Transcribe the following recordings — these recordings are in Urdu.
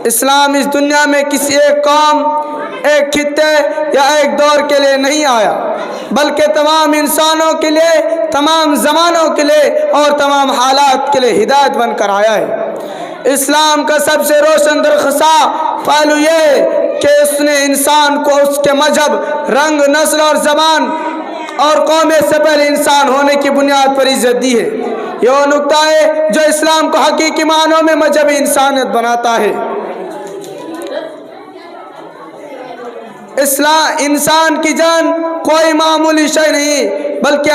اسلام اس دنیا میں کسی ایک قوم، ایک خطے یا ایک دور کے لیے نہیں آیا، بلکہ تمام انسانوں کے لیے، تمام زمانوں کے لیے اور تمام حالات کے لیے ہدایت بن کر آیا ہے۔ اسلام کا سب سے روشن درخشاں پہلو یہ ہے کہ اس نے انسان کو اس کے مذہب، رنگ، نسل اور زبان اور قوم سے پہلے انسان ہونے کی بنیاد پر عزت دی ہے۔ یہ وہ نقطہ ہے جو اسلام کو حقیقی معنوں میں مذہب انسانیت بناتا ہے۔ انسان کی جان کوئی معمولی شے نہیں، بلکہ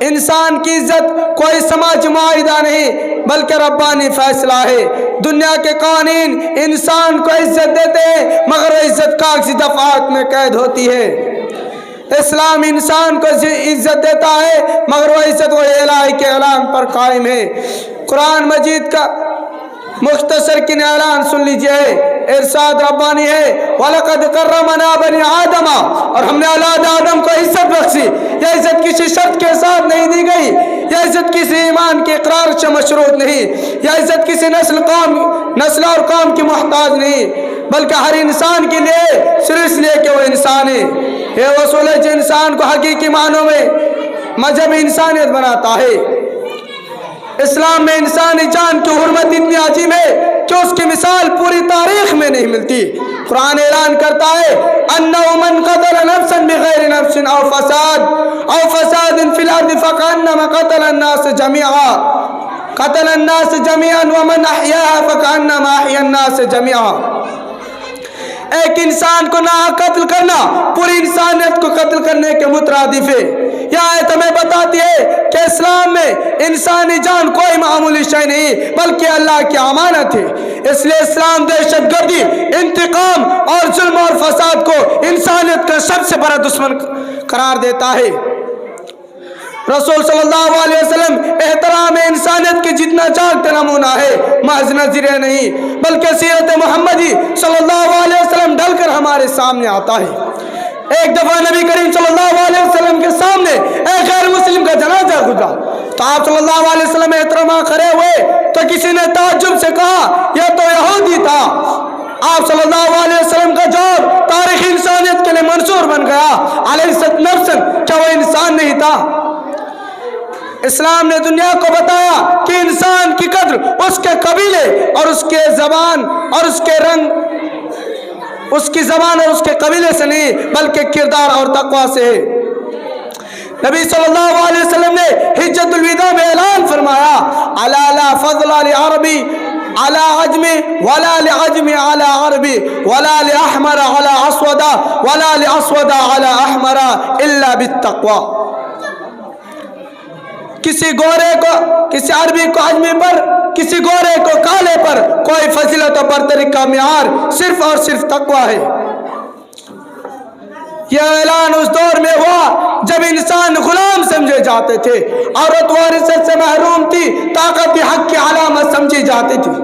انسان کی عزت کوئی سماجی معاہدہ نہیں، بلکہ ربانی فیصلہ ہے۔ دنیا کے قوانین انسان کو عزت دیتے ہیں، مگر وہ عزت کاغذی دفعات میں قید ہوتی ہے۔ اسلام انسان کو عزت دیتا ہے، مگر وہ عزت وہ الہی کے اعلان پر قائم ہے۔ قرآن مجید کا مختصر کن اعلان سن لیجئے، ارشاد ربانی ہے، وَلَقَدْ كَرَّمْنَا بَنِي آدَمَ، اور ہم نے اولاد آدم کو عزت بخشی۔ یہ عزت کسی شرط کے ساتھ نہیں دی گئی، یہ عزت کسی ایمان کے اقرار سے مشروط نہیں، یہ عزت کسی نسل اور قوم کی محتاج نہیں، بلکہ ہر انسان کے لیے، صرف اس لیے کہ وہ انسان ہے۔ یہ اصول ہے جو انسان کو حقیقی معنوں میں مذہب انسانیت بناتا ہے۔ اسلام میں انسانی جان کی حرمت اتنی عظیم ہے کہ اس کی مثال پوری تاریخ میں نہیں ملتی۔ قرآن اعلان کرتا ہے، أَنَّهُ مَنْ قَتَلَ نَفْسًا بِغَيْرِ نَفْسٍ أَوْ فَسَادٍ فِي الْأَرْضِ فَكَأَنَّمَا قَتَلَ النَّاسَ جَمِيعًا وَمَنْ أَحْيَاهَا فَكَأَنَّمَا أَحْيَا النَّاسَ جَمِيعًا۔ ایک انسان کو ناحق قتل کرنا پوری انسانیت کو قتل کرنے کے مترادف ہے۔ یہ آیت ہمیں بتاتی ہے کہ اسلام میں انسانی جان کوئی معمولی شے نہیں، بلکہ اللہ کی امانت ہے۔ اس لیے اسلام دہشت گردی، انتقام اور ظلم اور فساد کو انسانیت کا سب سے بڑا دشمن قرار دیتا ہے۔ رسول صلی اللہ علیہ وسلم احترام انسانیت کے جتنا جاگتا نمونہ ہے، محض نظریہ نہیں، بلکہ سیرت محمدی صلی اللہ علیہ وسلم ڈھل کر ہمارے سامنے آتا ہے۔ ایک دفعہ نبی کریم صلی اللہ علیہ وسلم کے سامنے ایک غیر مسلم کا جنازہ گزرا تو آپ صلی اللہ علیہ وسلم احترام کھڑے ہوئے تو کسی نے تعجب سے کہا، یہ تو یہودی تھا۔ آپ صلی اللہ علیہ وسلم کا جواب تاریخ انسانیت کے لیے منصور بن گیا، علیہ نفسن، کیا وہ انسان نہیں تھا؟ اسلام نے دنیا کو بتایا کہ انسان کی قدر اس کے قبیلے اور اس کے زبان اور اس کے رنگ، اس کی زبان اور اس کے قبیلے سے نہیں، بلکہ کردار اور تقوی سے ہے۔ نبی صلی اللہ علیہ وسلم نے حجۃ الوداع میں اعلان فرمایا، الا لا فضل لعربی على عجم ولا لعجم على عربي ولا لأحمر على أسود ولا لأسود على أحمر إلا بالتقوى۔ کسی گورے کو، کسی عربی کو عجمی پر، کسی گورے کو کالے پر کوئی فضیلت و برتری کا معیار صرف اور صرف تقوی ہے۔ یہ اعلان اس دور میں ہوا جب انسان غلام سمجھے جاتے تھے، عورت وارثت سے محروم تھی، طاقت حق کی علامت سمجھی جاتی تھی۔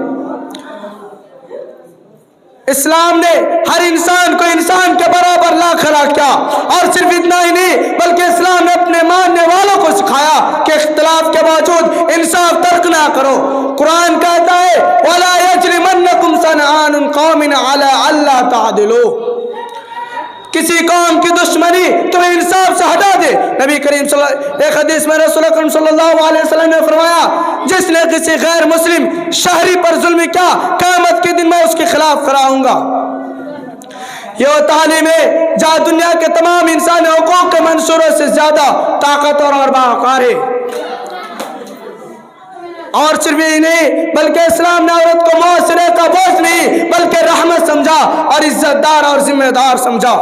اسلام نے ہر انسان کو انسان کے برابر لا کھڑا کیا، اور صرف اتنا ہی نہیں بلکہ اسلام نے اپنے ماننے والوں کو سکھایا کہ اختلاف کے باوجود انصاف ترک نہ کرو۔ قرآن کہتا ہے، وَلَا يَجْرِمَنَّكُمْ شَنَآنُ قَوْمٍ عَلَىٰ أَلَّا تَعْدِلُوا۔ کسی قوم کی دشمنی تمہیں انصاف سے ہٹا دے۔ نبی کریم ایک حدیث میں رسول اکرم صلی اللہ علیہ وسلم نے فرمایا، جس نے کسی غیر مسلم شہری پر ظلم کیا، قیامت کے دن میں اس کے خلاف کھڑا ہوں گا۔ یہ وہ تعلیم ہے جہاں دنیا کے تمام انسانی حقوق کے منصوروں سے زیادہ طاقتور اور باوقار ہے۔ اور صرف یہی نہیں بلکہ اسلام نے عورت کو معاشرے کا بوجھ نہیں بلکہ رحمت سمجھا اور عزت دار اور ذمہ دار سمجھا۔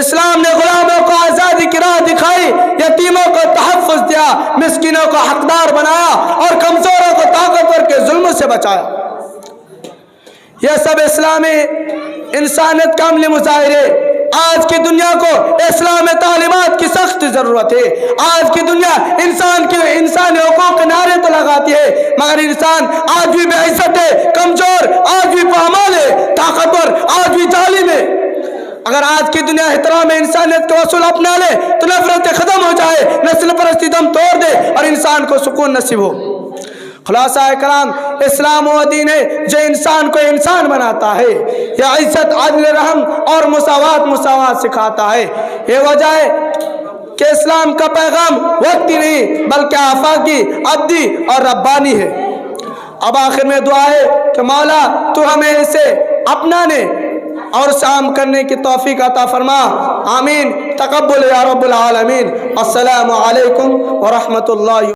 اسلام نے غلاموں کو آزادی کی راہ دکھائی، یتیموں کو تحفظ دیا، مسکینوں کو حقدار بنایا اور کمزوروں کو طاقتور کے ظلم سے بچایا۔ یہ سب اسلامی انسانیت کا عملی مظاہرے۔ آج کی دنیا کو اسلام تعلیمات کی سخت ضرورت ہے۔ آج کی دنیا انسانی حقوق کے نعرے تو لگاتی ہے، مگر انسان آج بھی بے عزت ہے، کمزور، آج بھی پامال ہے، طاقتور، آج بھی ظالم ہے۔ اگر آج کی دنیا احترام انسانیت کے اصول اپنا لے تو نفرت ختم ہو جائے، نسل پرستی دم توڑ دے اور انسان کو سکون نصیب ہو۔ خلاصہ کرام، اسلام وہ دین ہے جو انسان کو انسان بناتا ہے، یہ عزت، عدل، رحم اور مساوات سکھاتا ہے۔ یہ وجہ ہے کہ اسلام کا پیغام وقتی نہیں بلکہ آفاقی، ابدی اور ربانی ہے۔ اب آخر میں دعا ہے کہ مولا تو ہمیں اسے اپنانے اور اسے عام کرنے کی توفیق عطا فرما، آمین۔ تقبل یا رب العالمین۔ السلام علیکم ورحمۃ اللہ۔